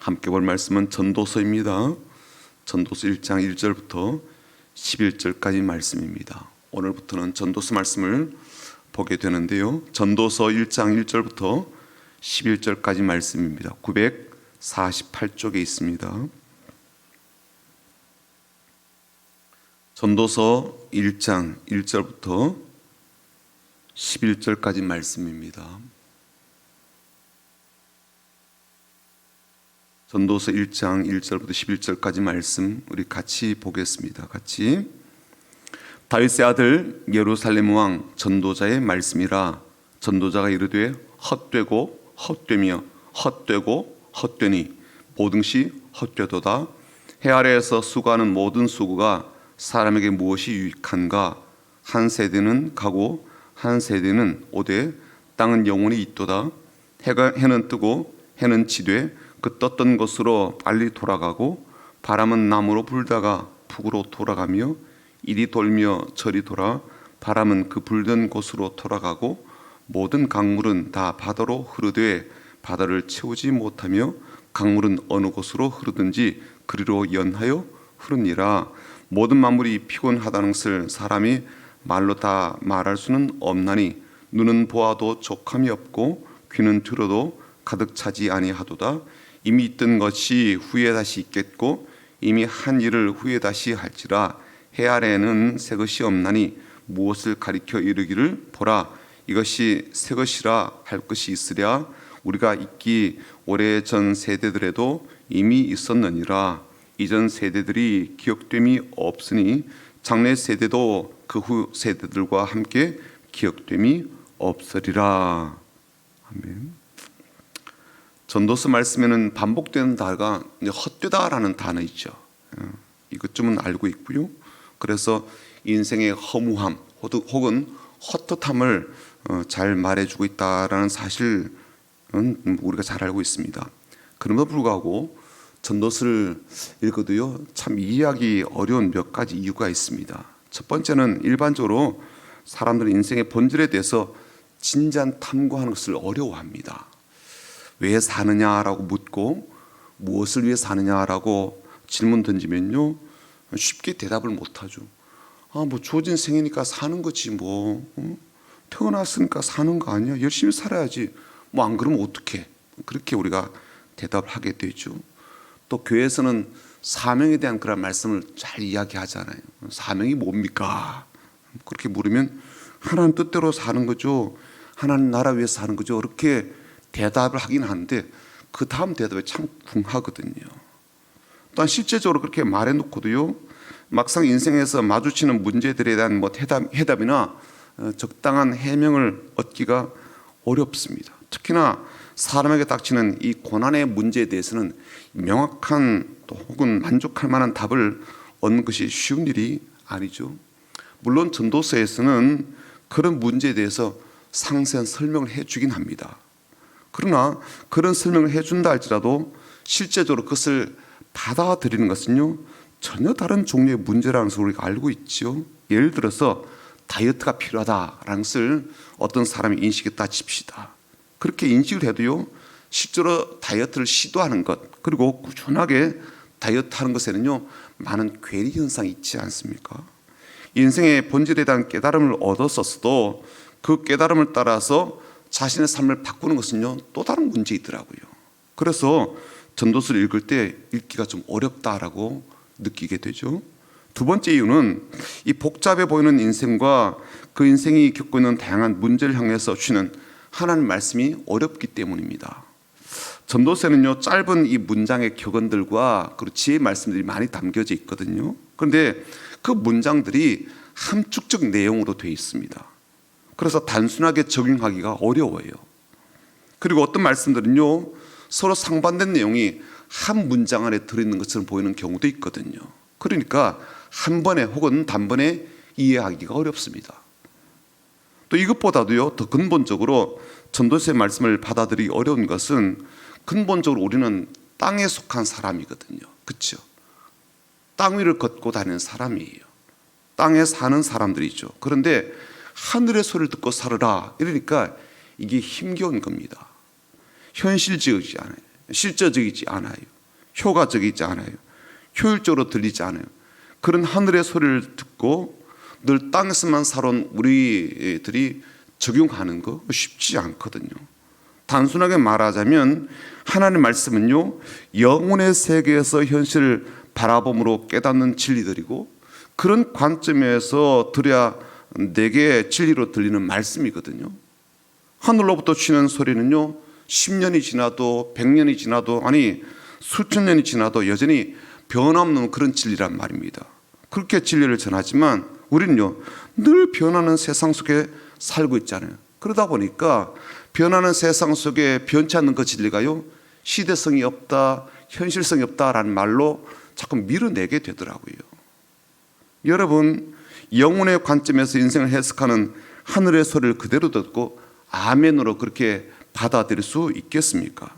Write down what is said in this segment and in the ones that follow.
함께 볼 말씀은 전도서입니다. 전도서 1장 1절부터 11절까지 말씀입니다. 오늘부터는 전도서 말씀을 보게 되는데요. 전도서 1장 1절부터 11절까지 말씀입니다. 948쪽에 있습니다. 전도서 1장 1절부터 11절까지 말씀입니다. 전도서 1장 1절부터 11절까지 말씀 우리 같이 보겠습니다. 같이. 다윗의 아들 예루살렘 왕 전도자의 말씀이라. 전도자가 이르되 헛되고 헛되며 헛되고 헛되니 모든 시 헛되도다. 해 아래에서 수고하는 모든 수고가 사람에게 무엇이 유익한가? 한 세대는 가고 한 세대는 오되 땅은 영원히 있도다. 해는 뜨고 해는 지되 그 떴던 곳으로 빨리 돌아가고 바람은 남으로 불다가 북으로 돌아가며 이리 돌며 저리 돌아 바람은 그 불던 곳으로 돌아가고 모든 강물은 다 바다로 흐르되 바다를 채우지 못하며 강물은 어느 곳으로 흐르든지 그리로 연하여 흐르니라. 모든 만물이 피곤하다는 것을 사람이 말로 다 말할 수는 없나니 눈은 보아도 족함이 없고 귀는 들어도 가득 차지 아니하도다. 이미 있던 것이 후에 다시 있겠고 이미 한 일을 후에 다시 할지라. 해 아래에는 새 것이 없나니 무엇을 가리켜 이르기를 보라 이것이 새 것이라 할 것이 있으랴. 우리가 있기 오래전 세대들에도 이미 있었느니라. 이전 세대들이 기억됨이 없으니 장래 세대도 그 후 세대들과 함께 기억됨이 없으리라. 아멘. 전도서 말씀에는 반복되는 단어가 헛되다라는 단어 있죠. 이것쯤은 알고 있고요. 그래서 인생의 허무함 혹은 헛헛함을 잘 말해주고 있다라는 사실은 우리가 잘 알고 있습니다. 그럼에도 불구하고 전도서를 읽어도요 참 이해하기 어려운 몇 가지 이유가 있습니다. 첫 번째는 일반적으로 사람들은 인생의 본질에 대해서 진지한 탐구하는 것을 어려워합니다. 왜 사느냐라고 묻고 무엇을 위해 사느냐라고 질문 던지면요 쉽게 대답을 못하죠. 뭐 주어진 생이니까 사는 거지 뭐 태어났으니까 사는 거 아니야, 열심히 살아야지 뭐 안 그러면 어떡해, 그렇게 우리가 대답을 하게 되죠. 또 교회에서는 사명에 대한 그런 말씀을 잘 이야기하잖아요. 사명이 뭡니까? 그렇게 물으면 하나님 뜻대로 사는 거죠, 하나님 나라 위해서 사는 거죠, 이렇게 대답을 하긴 하는데 그 다음 대답이 참 궁하거든요. 또한 실제적으로 그렇게 말해놓고도요 막상 인생에서 마주치는 문제들에 대한 해답이나 적당한 해명을 얻기가 어렵습니다. 특히나 사람에게 닥치는 이 고난의 문제에 대해서는 명확한 또 혹은 만족할 만한 답을 얻는 것이 쉬운 일이 아니죠. 물론 전도서에서는 그런 문제에 대해서 상세한 설명을 해주긴 합니다. 그러나 그런 설명을 해준다 할지라도 실제적으로 그것을 받아들이는 것은요 전혀 다른 종류의 문제라는 것을 우리가 알고 있죠. 예를 들어서 다이어트가 필요하다라는 것을 어떤 사람이 인식했다 칩시다. 그렇게 인식을 해도요 실제로 다이어트를 시도하는 것 그리고 꾸준하게 다이어트 하는 것에는요 많은 괴리 현상이 있지 않습니까? 인생의 본질에 대한 깨달음을 얻었었어도 그 깨달음을 따라서 자신의 삶을 바꾸는 것은요 또 다른 문제이더라고요. 그래서 전도서를 읽을 때 읽기가 좀 어렵다라고 느끼게 되죠. 두 번째 이유는 이 복잡해 보이는 인생과 그 인생이 겪고 있는 다양한 문제를 향해서 주시는 하나님 말씀이 어렵기 때문입니다. 전도서에는요 짧은 이 문장의 격언들과 그리고 지혜의 말씀들이 많이 담겨져 있거든요. 그런데 그 문장들이 함축적 내용으로 되어 있습니다. 그래서 단순하게 적용하기가 어려워요. 그리고 어떤 말씀들은요 서로 상반된 내용이 한 문장 안에 들어있는 것처럼 보이는 경우도 있거든요. 그러니까 한 번에 혹은 단번에 이해하기가 어렵습니다. 또 이것보다도요 더 근본적으로 전도서의 말씀을 받아들이기 어려운 것은 근본적으로 우리는 땅에 속한 사람이거든요. 그렇죠? 땅 위를 걷고 다니는 사람이에요. 땅에 사는 사람들이죠. 그런데 하늘의 소리를 듣고 살아라 이러니까 이게 힘겨운 겁니다. 현실적이지 않아요. 실제적이지 않아요. 효과적이지 않아요. 효율적으로 들리지 않아요. 그런 하늘의 소리를 듣고 늘 땅에서만 살아온 우리들이 적용하는 거 쉽지 않거든요. 단순하게 말하자면 하나님의 말씀은요, 영혼의 세계에서 현실을 바라봄으로 깨닫는 진리들이고, 그런 관점에서 들어야 내게 진리로 들리는 말씀이거든요. 하늘로부터 치는 소리는요, 10년이 지나도 100년이 지나도, 아니 수천 년이 지나도 여전히 변함없는 그런 진리란 말입니다. 그렇게 진리를 전하지만 우리는요, 늘 변하는 세상 속에 살고 있잖아요. 그러다 보니까 변하는 세상 속에 변치 않는 그 진리가요, 시대성이 없다, 현실성이 없다라는 말로 자꾸 밀어내게 되더라고요. 여러분, 영혼의 관점에서 인생을 해석하는 하늘의 소리를 그대로 듣고 아멘으로 그렇게 받아들일 수 있겠습니까?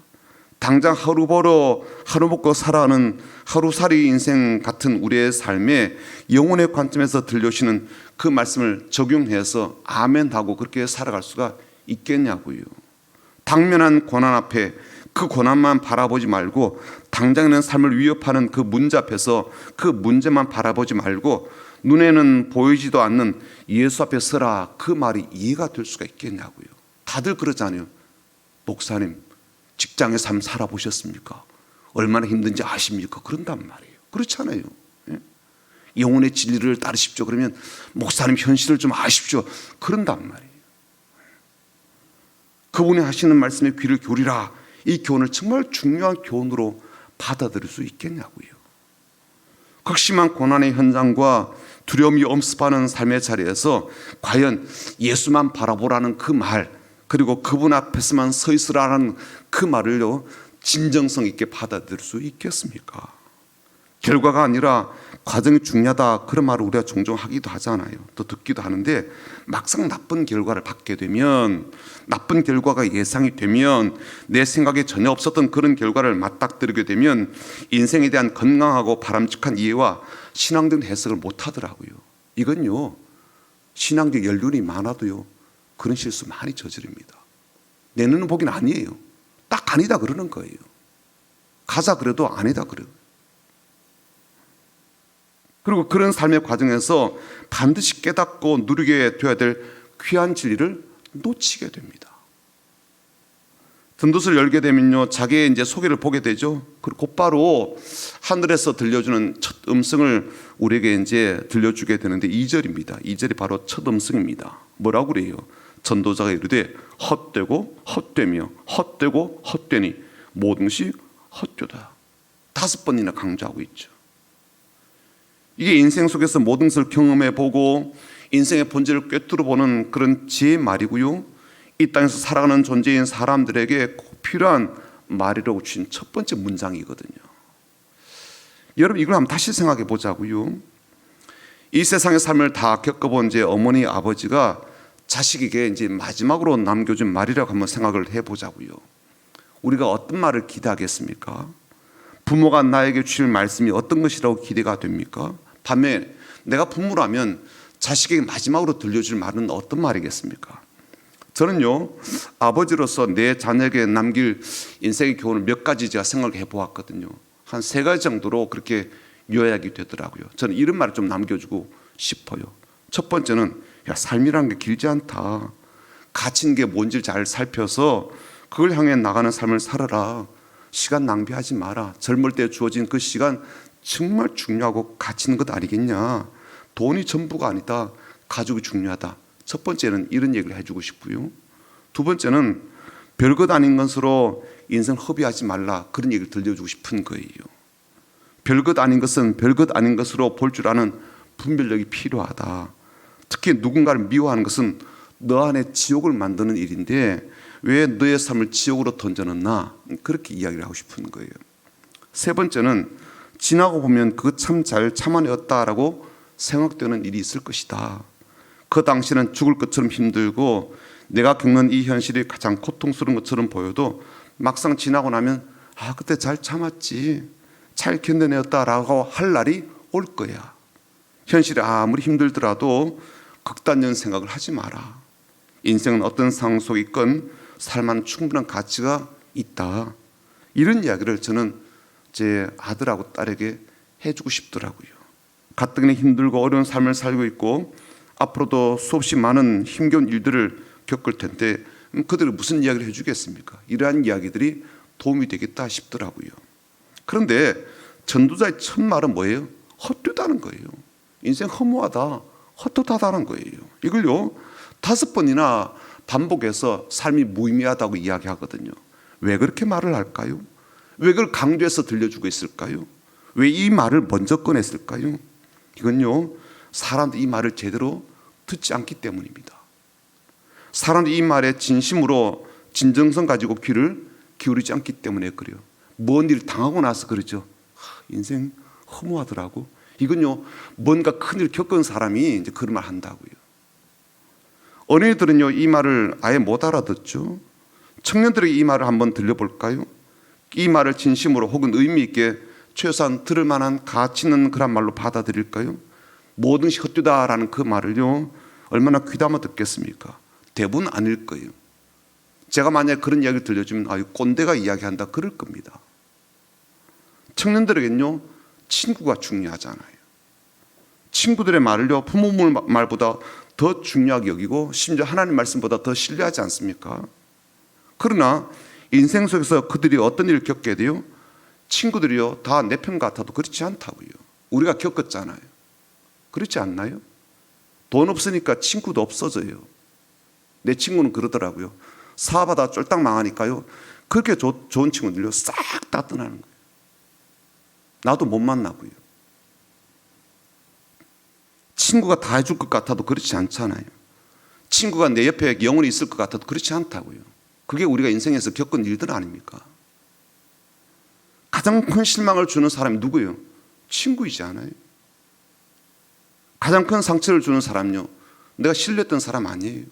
당장 하루 벌어 하루 먹고 살아가는 하루살이 인생 같은 우리의 삶에 영혼의 관점에서 들려오시는 그 말씀을 적용해서 아멘하고 그렇게 살아갈 수가 있겠냐고요. 당면한 고난 앞에 그 고난만 바라보지 말고, 당장 있는 삶을 위협하는 그 문제 앞에서 그 문제만 바라보지 말고 눈에는 보이지도 않는 예수 앞에 서라, 그 말이 이해가 될 수가 있겠냐고요. 다들 그러잖아요. 목사님, 직장의 삶 살아보셨습니까? 얼마나 힘든지 아십니까? 그런단 말이에요. 그렇잖아요. 예? 영혼의 진리를 따르십시오. 그러면 목사님 현실을 좀 아십시오. 그런단 말이에요. 그분이 하시는 말씀에 귀를 기울이라, 이 교훈을 정말 중요한 교훈으로 받아들일 수 있겠냐고요. 극심한 고난의 현장과 두려움이 엄습하는 삶의 자리에서 과연 예수만 바라보라는 그 말, 그리고 그분 앞에서만 서 있으라는 그 말을요, 진정성 있게 받아들일 수 있겠습니까? 결과가 아니라 과정이 중요하다, 그런 말을 우리가 종종 하기도 하잖아요. 또 듣기도 하는데, 막상 나쁜 결과를 받게 되면, 나쁜 결과가 예상이 되면, 내 생각에 전혀 없었던 그런 결과를 맞닥뜨리게 되면 인생에 대한 건강하고 바람직한 이해와 신앙적 해석을 못하더라고요. 이건요, 신앙적 연륜이 많아도요, 그런 실수 많이 저지릅니다. 내 눈은 보기는 아니에요. 딱 아니다 그러는 거예요. 가자 그래도 아니다 그래요. 그리고 그런 삶의 과정에서 반드시 깨닫고 누리게 되어야 될 귀한 진리를 놓치게 됩니다. 든둏을 열게 되면요, 자기의 이제 소개를 보게 되죠. 그리고 곧바로 하늘에서 들려주는 첫 음성을 우리에게 이제 들려주게 되는데 2절입니다. 2절이 바로 첫 음성입니다. 뭐라고 그래요? 전도자가 이르되 헛되고 헛되며 헛되고 헛되니 모든 것이 헛되다. 5번이나 강조하고 있죠. 이게 인생 속에서 모든 것을 경험해 보고 인생의 본질을 꿰뚫어 보는 그런 지혜의 말이고요, 이 땅에서 살아가는 존재인 사람들에게 꼭 필요한 말이라고 주신 첫 번째 문장이거든요. 여러분, 이걸 한번 다시 생각해 보자고요. 이 세상의 삶을 다 겪어본 이제 어머니 아버지가 자식에게 이제 마지막으로 남겨준 말이라고 한번 생각을 해보자고요. 우리가 어떤 말을 기대하겠습니까? 부모가 나에게 주실 말씀이 어떤 것이라고 기대가 됩니까? 반면에 내가 부모라면 자식에게 마지막으로 들려줄 말은 어떤 말이겠습니까? 저는요, 아버지로서 내 자녀에게 남길 인생의 교훈을 몇 가지 제가 생각을 해보았거든요. 한 3가지 정도로 그렇게 요약이 되더라고요. 저는 이런 말을 좀 남겨주고 싶어요. 첫 번째는, 야, 삶이라는 게 길지 않다. 가치는 게 뭔지를 잘 살펴서 그걸 향해 나가는 삶을 살아라. 시간 낭비하지 마라. 젊을 때 주어진 그 시간 정말 중요하고 가치 있는 것 아니겠냐. 돈이 전부가 아니다. 가족이 중요하다. 첫 번째는 이런 얘기를 해주고 싶고요. 두 번째는 별것 아닌 것으로 인생 허비하지 말라, 그런 얘기를 들려주고 싶은 거예요. 별것 아닌 것은 별것 아닌 것으로 볼 줄 아는 분별력이 필요하다. 특히 누군가를 미워하는 것은 너 안에 지옥을 만드는 일인데 왜 너의 삶을 지옥으로 던져놓나, 그렇게 이야기를 하고 싶은 거예요. 세 번째는 지나고 보면 그거 참 잘 참아내었다라고 생각되는 일이 있을 것이다. 그 당시는 죽을 것처럼 힘들고 내가 겪는 이 현실이 가장 고통스러운 것처럼 보여도 막상 지나고 나면 그때 잘 참았지, 잘 견뎌내었다라고 할 날이 올 거야. 현실이 아무리 힘들더라도 극단적인 생각을 하지 마라. 인생은 어떤 상황 속에 있건 살만한 충분한 가치가 있다. 이런 이야기를 저는 제 아들하고 딸에게 해주고 싶더라고요. 가뜩이나 힘들고 어려운 삶을 살고 있고 앞으로도 수없이 많은 힘겨운 일들을 겪을 텐데 그들이 무슨 이야기를 해주겠습니까? 이러한 이야기들이 도움이 되겠다 싶더라고요. 그런데 전도자의 첫 말은 뭐예요? 헛되다는 거예요. 인생 허무하다, 헛헛하다는 거예요. 이걸요 5번이나 반복해서 삶이 무의미하다고 이야기하거든요. 왜 그렇게 말을 할까요? 왜 그걸 강조해서 들려주고 있을까요? 왜 이 말을 먼저 꺼냈을까요? 이건요 사람들이 이 말을 제대로 듣지 않기 때문입니다. 사람들이 이 말에 진심으로 진정성 가지고 귀를 기울이지 않기 때문에 그래요. 뭔 일 당하고 나서 그러죠. 인생 허무하더라고. 이건요 뭔가 큰일 겪은 사람이 이제 그런 말 한다고요. 어린이들은요 이 말을 아예 못 알아듣죠. 청년들에게 이 말을 한번 들려볼까요? 이 말을 진심으로 혹은 의미 있게 최소한 들을 만한 가치 있는 그런 말로 받아들일까요? 모든 것이 헛되다라는 그 말을요 얼마나 귀담아 듣겠습니까? 대부분 아닐 거예요. 제가 만약에 그런 이야기를 들려주면 아, 꼰대가 이야기한다 그럴 겁니다. 청년들에게는요 친구가 중요하잖아요. 친구들의 말을요 부모 말보다 더 중요하게 여기고 심지어 하나님 말씀보다 더 신뢰하지 않습니까? 그러나 인생 속에서 그들이 어떤 일을 겪게 돼요? 친구들이요 다 내 편 같아도 그렇지 않다고요. 우리가 겪었잖아요. 그렇지 않나요? 돈 없으니까 친구도 없어져요. 내 친구는 그러더라고요. 사업하다 쫄딱 망하니까요 그렇게 좋은 친구들요 싹 다 떠나는 거예요. 나도 못 만나고요. 친구가 다 해줄 것 같아도 그렇지 않잖아요. 친구가 내 옆에 영원히 있을 것 같아도 그렇지 않다고요. 그게 우리가 인생에서 겪은 일들 아닙니까? 가장 큰 실망을 주는 사람이 누구예요? 친구이지 않아요? 가장 큰 상처를 주는 사람요 내가 신뢰했던 사람 아니에요.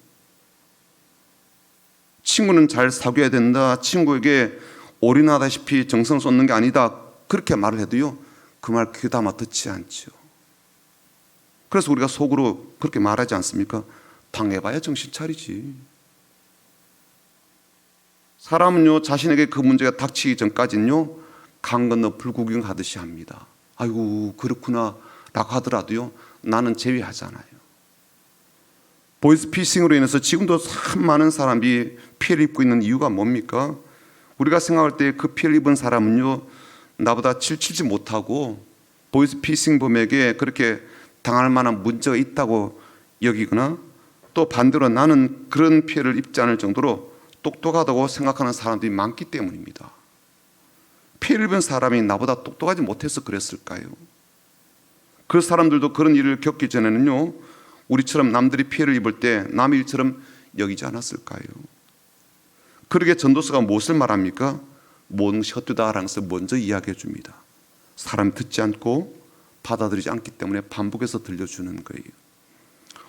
친구는 잘 사귀어야 된다, 친구에게 올인하다시피 정성 쏟는 게 아니다 그렇게 말을 해도요 그 말 귀담아 듣지 않죠. 그래서 우리가 속으로 그렇게 말하지 않습니까? 당해봐야 정신 차리지. 사람은요 자신에게 그 문제가 닥치기 전까지는요 강 건너 불구경하듯이 합니다. 아이고 그렇구나 라고 하더라도요 나는 제외하잖아요. 보이스피싱으로 인해서 지금도 참 많은 사람이 피해를 입고 있는 이유가 뭡니까? 우리가 생각할 때 그 피해를 입은 사람은요 나보다 칠치지 못하고 보이스피싱범에게 그렇게 당할 만한 문제가 있다고 여기거나 또 반대로 나는 그런 피해를 입지 않을 정도로 똑똑하다고 생각하는 사람들이 많기 때문입니다. 피해를 입은 사람이 나보다 똑똑하지 못해서 그랬을까요? 그 사람들도 그런 일을 겪기 전에는요 우리처럼 남들이 피해를 입을 때 남의 일처럼 여기지 않았을까요? 그러게 전도서가 무엇을 말합니까? 모든 것이 헛되다라는 것을 먼저 이야기해 줍니다. 사람이 듣지 않고 받아들이지 않기 때문에 반복해서 들려주는 거예요.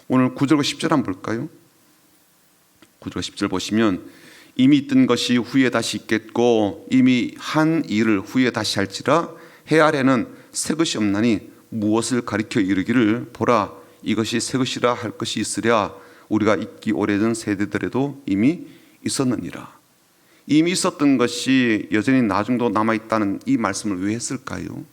오늘 9절과 10절 한번 볼까요? 9절과 10절 보시면 이미 있던 것이 후에 다시 있겠고 이미 한 일을 후에 다시 할지라 해 아래는 새 것이 없나니 무엇을 가리켜 이르기를 보라 이것이 새 것이라 할 것이 있으랴 우리가 있기 오래전 세대들에도 이미 있었느니라. 이미 있었던 것이 여전히 나중도 남아있다는 이 말씀을 왜 했을까요?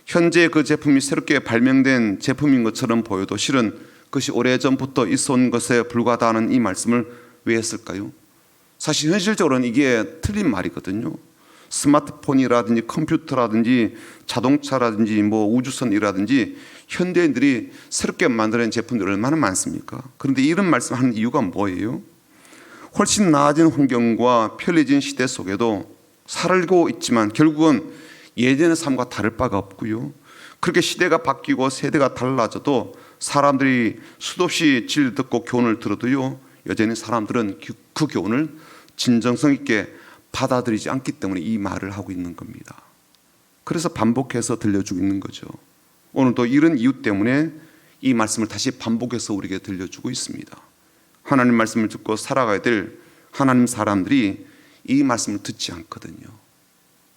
현재 그 제품이 새롭게 발명된 제품인 것처럼 보여도 실은 그것이 오래전부터 있어온 것에 불과하다는 이 말씀을 왜 했을까요? 사실 현실적으로는 이게 틀린 말이거든요. 스마트폰이라든지 컴퓨터라든지 자동차라든지 우주선이라든지 현대인들이 새롭게 만들어낸 제품들이 얼마나 많습니까? 그런데 이런 말씀하는 이유가 뭐예요? 훨씬 나아진 환경과 편리해진 시대 속에도 살고 있지만 결국은 예전의 삶과 다를 바가 없고요. 그렇게 시대가 바뀌고 세대가 달라져도 사람들이 수도 없이 진리를 듣고 교훈을 들어도요 여전히 사람들은 그 교훈을 진정성 있게 받아들이지 않기 때문에 이 말을 하고 있는 겁니다. 그래서 반복해서 들려주고 있는 거죠. 오늘도 이런 이유 때문에 이 말씀을 다시 반복해서 우리에게 들려주고 있습니다. 하나님 말씀을 듣고 살아가야 될 하나님 사람들이 이 말씀을 듣지 않거든요.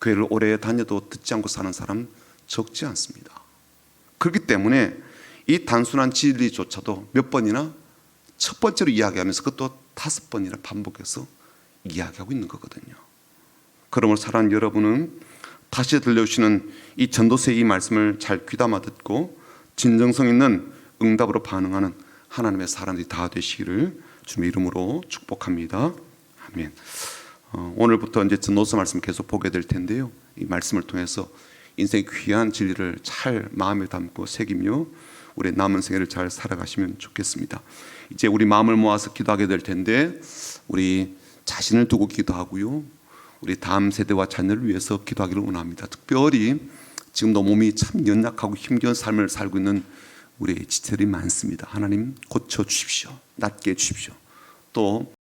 교회를 오래 다녀도 듣지 않고 사는 사람 적지 않습니다. 그렇기 때문에 이 단순한 진리조차도 몇 번이나 첫 번째로 이야기하면서 그것도 5번이나 반복해서 이야기하고 있는 거거든요. 그러므로 사랑하는 여러분은 다시 들려주시는 이 전도서의 이 말씀을 잘 귀담아 듣고 진정성 있는 응답으로 반응하는 하나님의 사람들이 다 되시기를 주님의 이름으로 축복합니다. 아멘. 오늘부터 이제 전도서 말씀 계속 보게 될 텐데요. 이 말씀을 통해서 인생의 귀한 진리를 잘 마음에 담고 새기며 우리 남은 생애를 잘 살아가시면 좋겠습니다. 이제 우리 마음을 모아서 기도하게 될 텐데 우리 자신을 두고 기도하고요. 우리 다음 세대와 자녀를 위해서 기도하기를 원합니다. 특별히 지금도 몸이 참 연약하고 힘겨운 삶을 살고 있는 우리 지체들이 많습니다. 하나님 고쳐 주십시오. 낫게 해 주십시오. 또